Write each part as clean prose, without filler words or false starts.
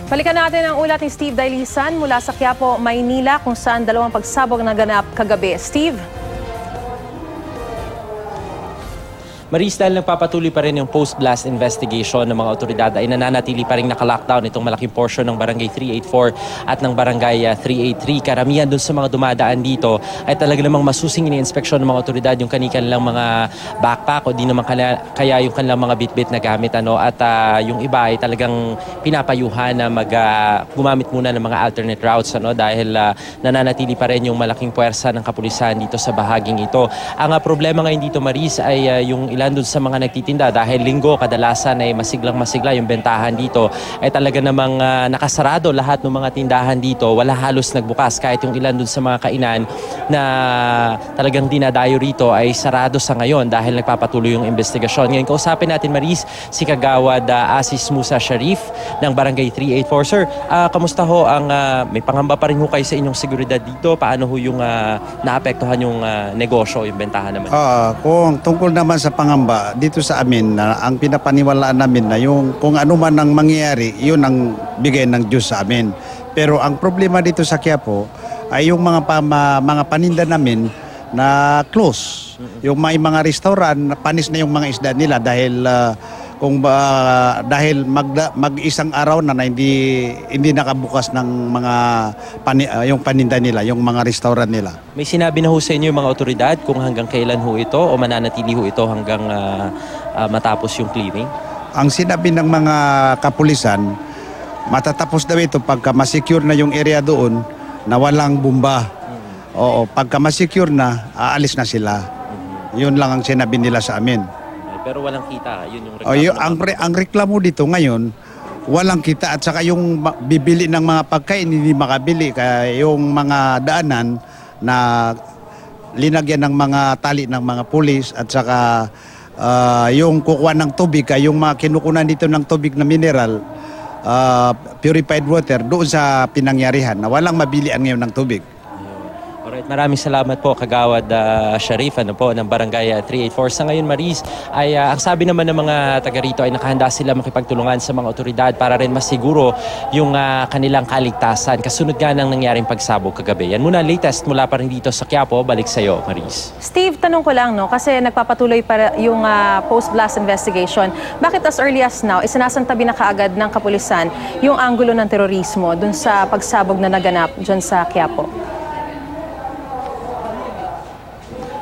Balikan natin ang ulat ni Steve Dailisan mula sa Quiapo, Maynila, kung saan dalawang pagsabog naganap kagabi. Steve? Maris, dahil nagpapatuloy pa rin yung post-blast investigation ng mga otoridad ay nananatili pa rin naka-lockdown itong malaking portion ng Barangay 384 at ng Barangay 383. Karamihan dun sa mga dumadaan dito ay talaga namang masusing ini-inspeksyon ng mga otoridad yung kanilang mga backpack o di naman kaya yung kanilang mga bitbit na gamit. At yung iba ay talagang pinapayuhan na gumamit muna ng mga alternate routes dahil nananatili pa rin yung malaking puwersa ng kapulisan dito sa bahaging ito. Ang problema ngayon dito, Maris, ay yung ilan dun sa mga nagtitinda dahil linggo kadalasan ay masiglang-masigla yung bentahan dito ay talaga namang nakasarado lahat ng mga tindahan dito. Wala halos nagbukas kahit yung ilan dun sa mga kainan na talagang dinadayo rito ay sarado sa ngayon dahil nagpapatuloy yung investigasyon. Ngayon kausapin natin, Maris, si Kagawad Asis Musa Sharif ng Barangay 384. Sir, kamusta ho ang may pangamba pa rin ho kayo sa inyong seguridad dito? Paano ho yung naapektuhan yung negosyo, yung bentahan naman? Kung tungkol naman sa pangamba dito sa amin, ang pinapaniwalaan namin na yung kung ano man ang mangyayari, yun ang bigay ng Diyos sa amin. Pero ang problema dito sa Quiapo ay yung mga paninda namin na close. Yung may mga restaurant, panis na yung mga isda nila dahil dahil mag-isang araw na hindi nakabukas ng mga yung paninda nila, yung mga restaurant nila. May sinabi na ho sa inyo yung mga otoridad kung hanggang kailan ho ito o mananatili ho ito hanggang matapos yung clearing? Ang sinabi ng mga kapulisan, matatapos daw ito pagka masecure na yung area doon na walang bomba. Oo, pagka masecure na, aalis na sila. Yun lang ang sinabi nila sa amin. Pero walang kita, yun yung reklamo. Ang reklamo dito ngayon, walang kita at saka yung bibili ng mga pagkain hindi makabili. Kaya yung mga daanan na linagyan ng mga tali ng mga pulis at saka yung kukuha ng tubig, yung mga kinukunan dito ng tubig na mineral, purified water, doon sa pinangyarihan na walang mabilian ngayon ng tubig. Alright, maraming salamat po, Kagawad Sharif ng Barangay 384. Sa ngayon, Maris, ay ang sabi naman ng mga taga rito ay nakahanda sila makipagtulungan sa mga otoridad para rin masiguro yung kanilang kaligtasan. Kasunod nga ng nangyaring pagsabog kagabi. Yan muna latest mula pa rin dito sa Quiapo. Balik sa iyo, Maris. Steve, tanong ko lang, kasi nagpapatuloy pa yung post-blast investigation. Bakit as early as now, isinasantabi na kaagad ng kapulisan yung anggulo ng terorismo dun sa pagsabog na naganap dyan sa Quiapo?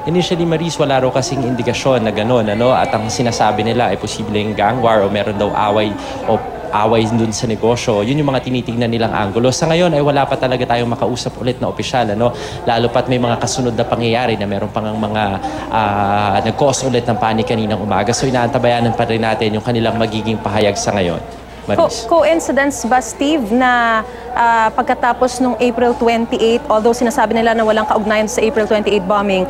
Initially, Maris, wala raw kasing indikasyon na gano'n, at ang sinasabi nila ay posibleng gang war o meron daw away dun sa negosyo. Yun yung mga tinitingnan nilang anggulo. Sa ngayon ay wala pa talaga tayong makausap ulit na opisyal, lalo pat may mga kasunod na pangyayari na meron pang mga nag-cause ulit ng panik kaninang umaga. So inaantabayanan pa rin natin yung kanilang magiging pahayag sa ngayon. Coincidence ba, Steve, na pagkatapos nung April 28, although sinasabi nila na walang kaugnayan sa April 28 bombing,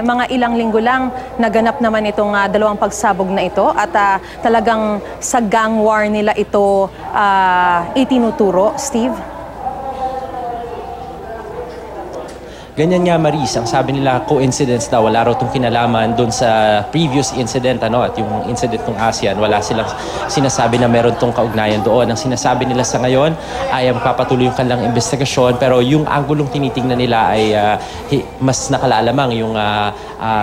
mga ilang linggo lang naganap naman itong dalawang pagsabog na ito at talagang sa gang war nila ito itinuturo, Steve? Ganyan nga, Maris, ang sabi nila coincidence daw, wala raw itong kinalaman doon sa previous incident at yung incident ng ASEAN, wala silang sinasabi na meron itong kaugnayan doon. Ang sinasabi nila sa ngayon ay magpapatuloy yung kanilang investigasyon, pero yung anggulong tinitingnan nila ay mas nakalalamang yung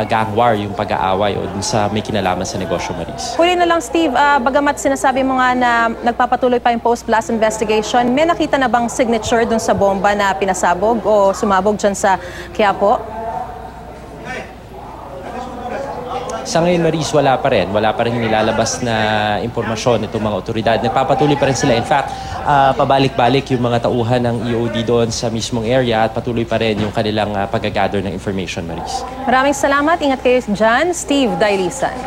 gang war, yung pag-aaway o dun sa may kinalaman sa negosyo, Maris. Huli na lang, Steve, bagamat sinasabi mo nga na nagpapatuloy pa yung post-blast investigation, may nakita na bang signature dun sa bomba na pinasabog o sumabog dyan sa Quiapo? Sa ngayon, Maris, wala pa rin. Wala pa rin nilalabas na impormasyon itong mga otoridad. Nagpapatuloy pa rin sila. In fact, pabalik-balik yung mga tauhan ng EOD doon sa mismong area at patuloy pa rin yung kanilang pag-gather ng information, Maris. Maraming salamat. Ingat kayo dyan. Steve Dailisan.